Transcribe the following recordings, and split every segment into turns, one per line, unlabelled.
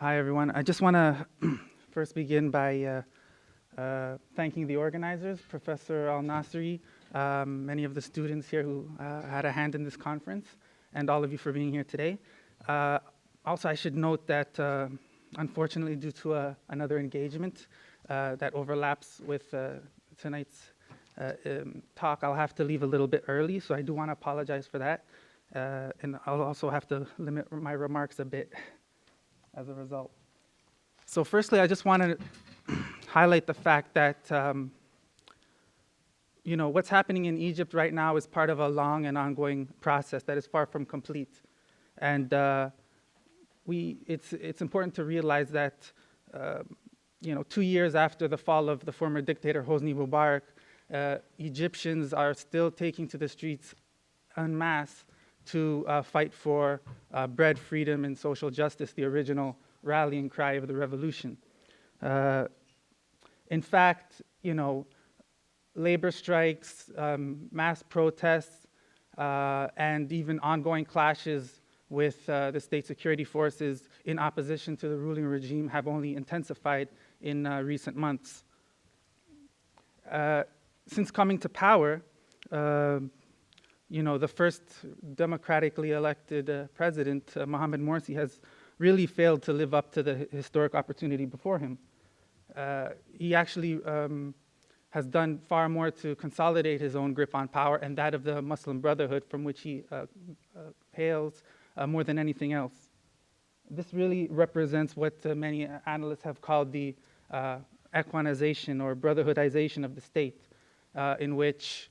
Hi, everyone. I just want to first begin by thanking the organizers, Professor Al-Nasri, many of the students here who had a hand in this conference, and all of you for being here today. Also, I should note that, unfortunately, due to another engagement that overlaps with tonight's talk, I'll have to leave a little bit early, so I do want to apologize for that. And I'll also have to limit my remarks a bit as a result. So firstly, I just want to highlight the fact that what's happening in Egypt right now is part of a long and ongoing process that is far from complete. And it's important to realize that 2 years after the fall of the former dictator Hosni Mubarak, Egyptians are still taking to the streets en masse to fight for bread, freedom, and social justice, the original rallying cry of the revolution. In fact, labor strikes, mass protests, and even ongoing clashes with the state security forces in opposition to the ruling regime have only intensified in recent months. Since coming to power, the first democratically elected president, Mohamed Morsi, has really failed to live up to the historic opportunity before him. He actually has done far more to consolidate his own grip on power and that of the Muslim Brotherhood from which he hails more than anything else. This really represents what many analysts have called the equanization or brotherhoodization of the state, in which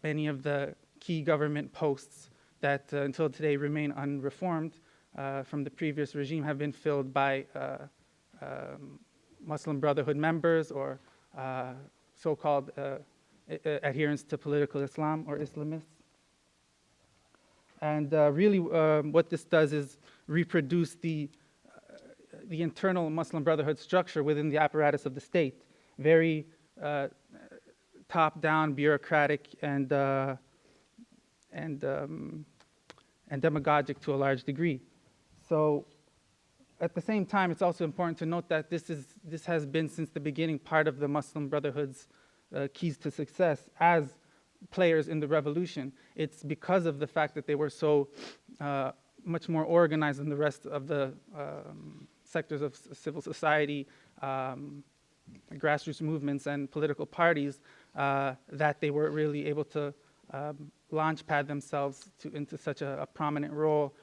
many of the key government posts that until today remain unreformed from the previous regime have been filled by Muslim Brotherhood members or so-called adherents to political Islam or Islamists. And really what this does is reproduce the internal Muslim Brotherhood structure within the apparatus of the state, very top-down, bureaucratic, and demagogic to a large degree. So at the same time, it's also important to note that this has been since the beginning part of the Muslim Brotherhood's keys to success as players in the revolution. It's because of the fact that they were so much more organized than the rest of the sectors of civil society, grassroots movements, and political parties that they were really able to launchpad themselves into such a prominent role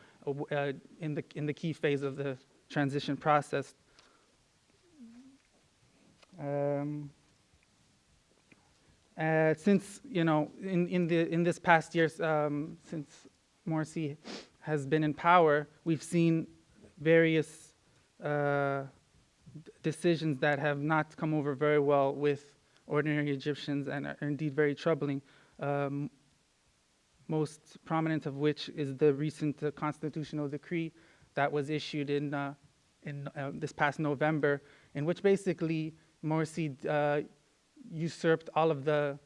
in the key phase of the transition process. Since in this past year, since Morsi has been in power, we've seen various decisions that have not come over very well with ordinary Egyptians and are indeed very troubling. Most prominent of which is the recent constitutional decree that was issued in this past November, in which basically Morsi usurped all of the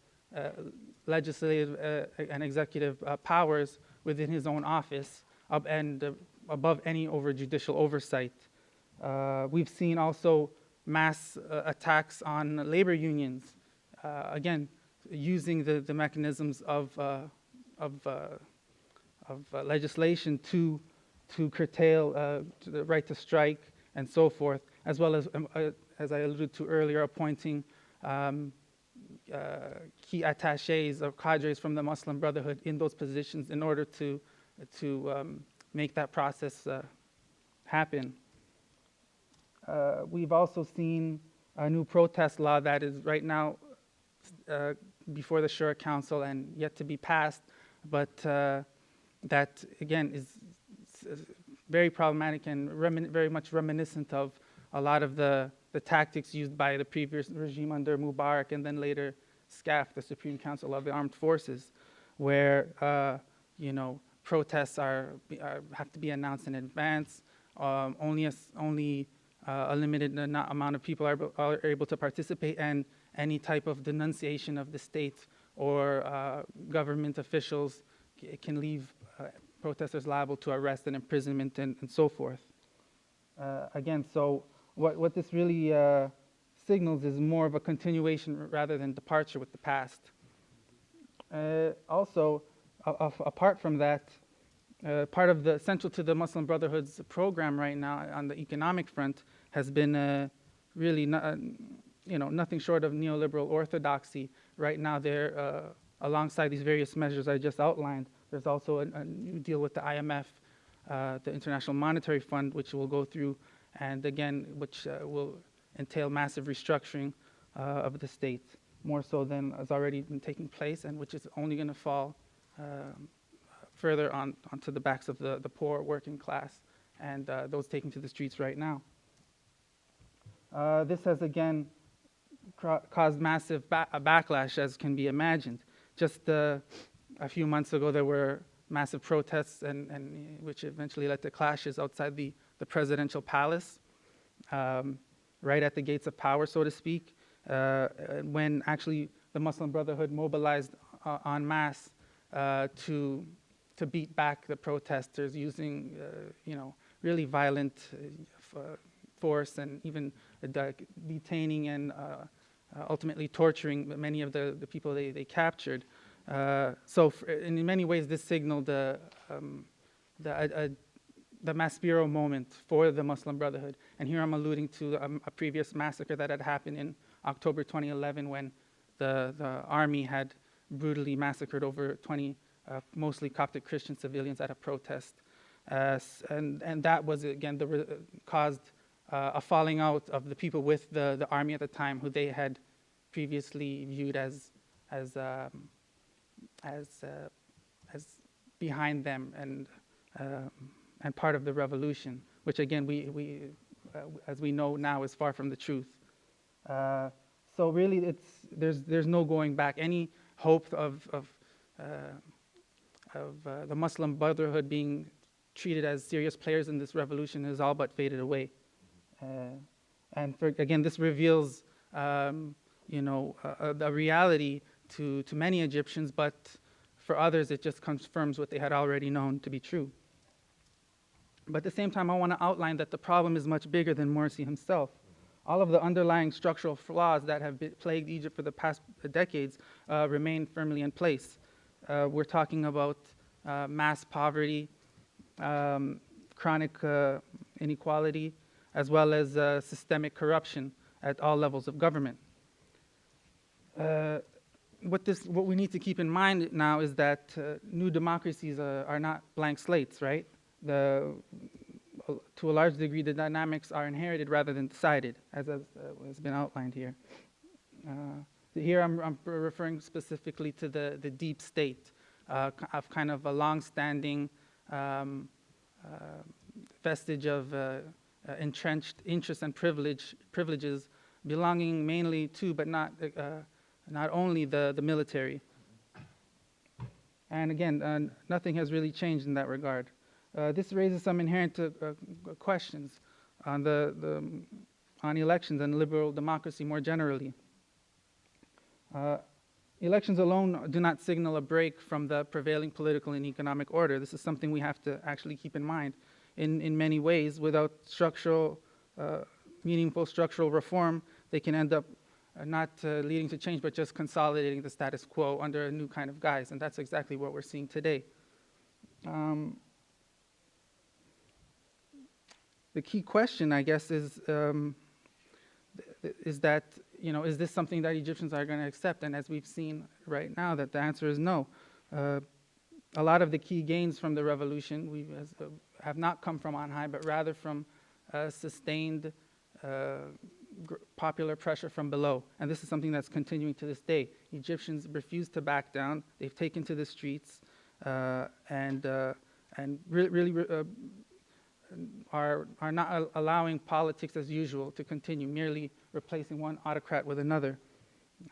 legislative and executive powers within his own office and above any judicial oversight. We've seen also mass attacks on labor unions, again, using the mechanisms of legislation to curtail the right to strike and so forth, as well as I alluded to earlier, appointing key attachés or cadres from the Muslim Brotherhood in those positions in order to make that process happen. We've also seen a new protest law that is right now before the Shura Council and yet to be passed, but that again is very problematic and very much reminiscent of a lot of the tactics used by the previous regime under Mubarak and then later SCAF, the Supreme Council of the Armed Forces, where protests have to be announced in advance. Only a limited amount of people are able to participate, and any type of denunciation of the state or government officials can leave protesters liable to arrest and imprisonment and so forth. Again, so what this really signals is more of a continuation rather than departure with the past. Also, apart from that, part of the central to the Muslim Brotherhood's program right now on the economic front has been really nothing short of neoliberal orthodoxy. Right now, they're alongside these various measures I just outlined. There's also a new deal with the IMF, the International Monetary Fund, which will go through, and again, which will entail massive restructuring of the state, more so than has already been taking place, and which is only going to fall further onto the backs of the poor working class and those taking to the streets right now. This has again caused massive backlash, as can be imagined. Just a few months ago, there were massive protests, and which eventually led to clashes outside the presidential palace, right at the gates of power, so to speak, when actually the Muslim Brotherhood mobilized en masse to beat back the protesters using, really violent force, and even detaining and ultimately torturing many of the people they captured. So in many ways, this signaled the Maspero moment for the Muslim Brotherhood. And here I'm alluding to a previous massacre that had happened in October 2011 when the army had brutally massacred over 20 mostly Coptic Christian civilians at a protest. And that was, again, caused a falling out of the people with the army at the time, who they had previously viewed as behind them and part of the revolution, which again we as we know now is far from the truth. So really, there's no going back. Any hope of the Muslim Brotherhood being treated as serious players in this revolution has all but faded away. And again, this reveals the reality to many Egyptians, but for others, it just confirms what they had already known to be true. But at the same time, I want to outline that the problem is much bigger than Morsi himself. All of the underlying structural flaws that have plagued Egypt for the past decades remain firmly in place. We're talking about mass poverty, chronic inequality, as well as systemic corruption at all levels of government. What we need to keep in mind now is that new democracies are not blank slates, right? To a large degree, the dynamics are inherited rather than decided, as has been outlined here. Here I'm referring specifically to the deep state of kind of a long-standing vestige of entrenched interests and privileges belonging mainly to, but not only, the military. And again, nothing has really changed in that regard. This raises some inherent questions on on elections and liberal democracy more generally. Elections alone do not signal a break from the prevailing political and economic order. This is something we have to actually keep in mind. In many ways, without meaningful structural reform, they can end up not leading to change, but just consolidating the status quo under a new kind of guise, and that's exactly what we're seeing today. The key question, I guess, is that, is this something that Egyptians are going to accept? And as we've seen right now, that the answer is no. A lot of the key gains from the revolution have not come from on high, but rather from sustained popular pressure from below. And this is something that's continuing to this day. Egyptians refuse to back down. They've taken to the streets and really are not allowing politics as usual to continue, merely replacing one autocrat with another.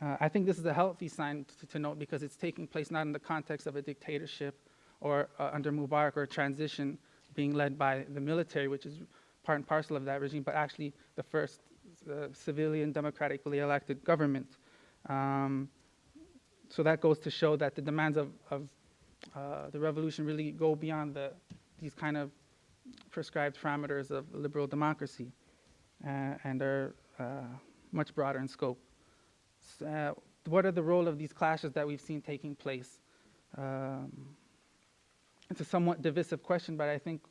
I think this is a healthy sign to note, because it's taking place not in the context of a dictatorship or under Mubarak, or a transition being led by the military, which is part and parcel of that regime, but actually the first civilian democratically elected government. So that goes to show that the demands of the revolution really go beyond these kind of prescribed parameters of liberal democracy, and are much broader in scope. What are the role of these clashes that we've seen taking place? It's a somewhat divisive question, but I think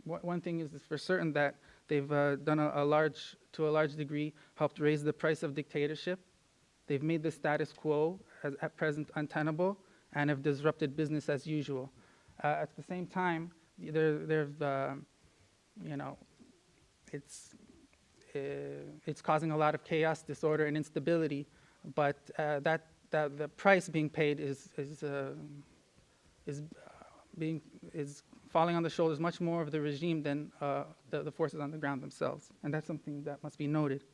one thing is for certain that they've done to a large degree, helped raise the price of dictatorship. They've made the status quo at present untenable and have disrupted business as usual. At the same time, it's causing a lot of chaos, disorder, and instability. But that the price being paid is falling on the shoulders much more of the regime than the forces on the ground themselves, and that's something that must be noted.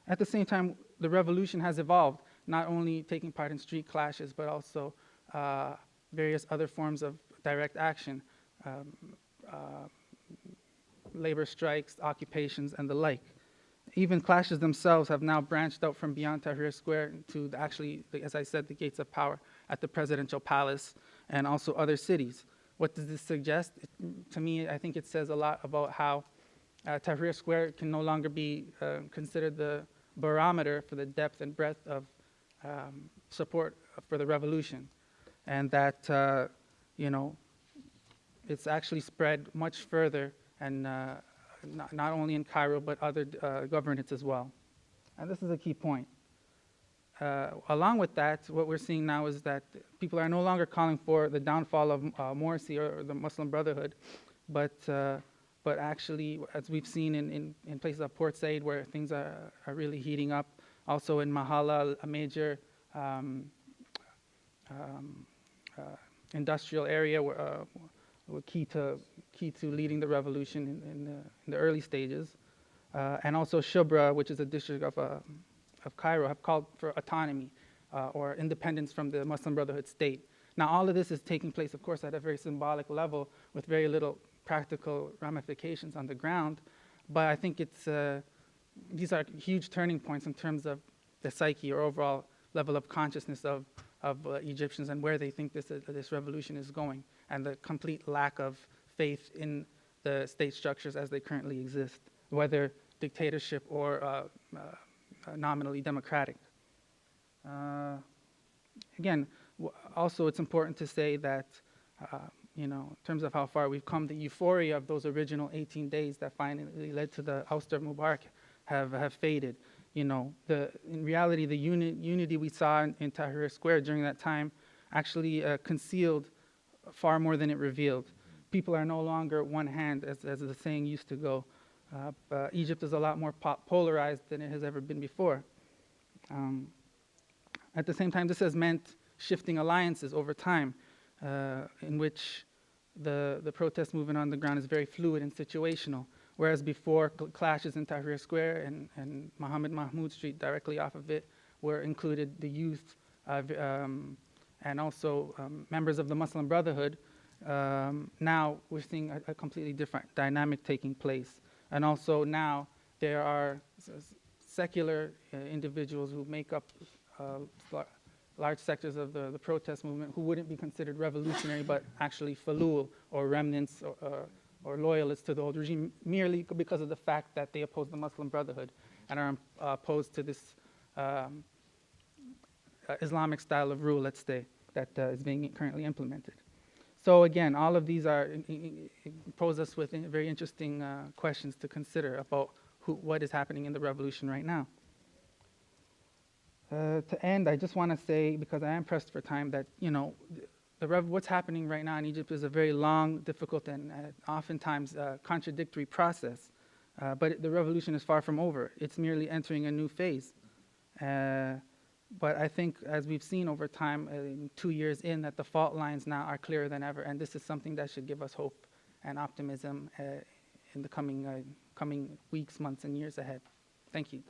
At the same time, the revolution has evolved, not only taking part in street clashes, but also various other forms of direct action, labor strikes, occupations, and the like. Even clashes themselves have now branched out from beyond Tahrir Square to actually, as I said, the gates of power at the presidential palace and also other cities. What does this suggest? To me, I think it says a lot about how Tahrir Square can no longer be considered the barometer for the depth and breadth of support for the revolution, and that it's actually spread much further, and not only in Cairo but other governorates as well. And this is a key point. Along with that, what we're seeing now is that people are no longer calling for the downfall of Morsi or the Muslim Brotherhood, but actually, as we've seen in places like Port Said, where things are really heating up, also in Mahala, a major industrial area where, key to leading the revolution in the early stages, and also Shubra, which is a district of Cairo, have called for autonomy or independence from the Muslim Brotherhood state. Now, all of this is taking place, of course, at a very symbolic level with very little practical ramifications on the ground, but I think these are huge turning points in terms of the psyche or overall level of consciousness of Egyptians and where they think this revolution is going, and the complete lack of faith in the state structures as they currently exist, whether dictatorship or nominally democratic. Again, also it's important to say that in terms of how far we've come, the euphoria of those original 18 days that finally led to the ouster of Mubarak have faded. In reality, the unity we saw in Tahrir Square during that time actually concealed far more than it revealed. People are no longer one hand, as the saying used to go. Egypt is a lot more polarized than it has ever been before. At the same time, this has meant shifting alliances over time, in which the protest movement on the ground is very fluid and situational. Whereas before, clashes in Tahrir Square and Mohammed Mahmoud Street directly off of it included the youth and also members of the Muslim Brotherhood. Now we're seeing a completely different dynamic taking place. And also now there are secular individuals who make up large sectors of the protest movement who wouldn't be considered revolutionary, but actually falul or remnants or loyalists to the old regime, merely because of the fact that they oppose the Muslim Brotherhood and are opposed to this Islamic style of rule, let's say, that is being currently implemented. So again, all of these pose us with very interesting questions to consider about what is happening in the revolution right now. To end, I just want to say, because I am pressed for time, that what's happening right now in Egypt is a very long, difficult, and oftentimes contradictory process. But the revolution is far from over. It's merely entering a new phase. But I think, as we've seen over time, 2 years in, that the fault lines now are clearer than ever, and this is something that should give us hope and optimism in the coming weeks, months, and years ahead. Thank you.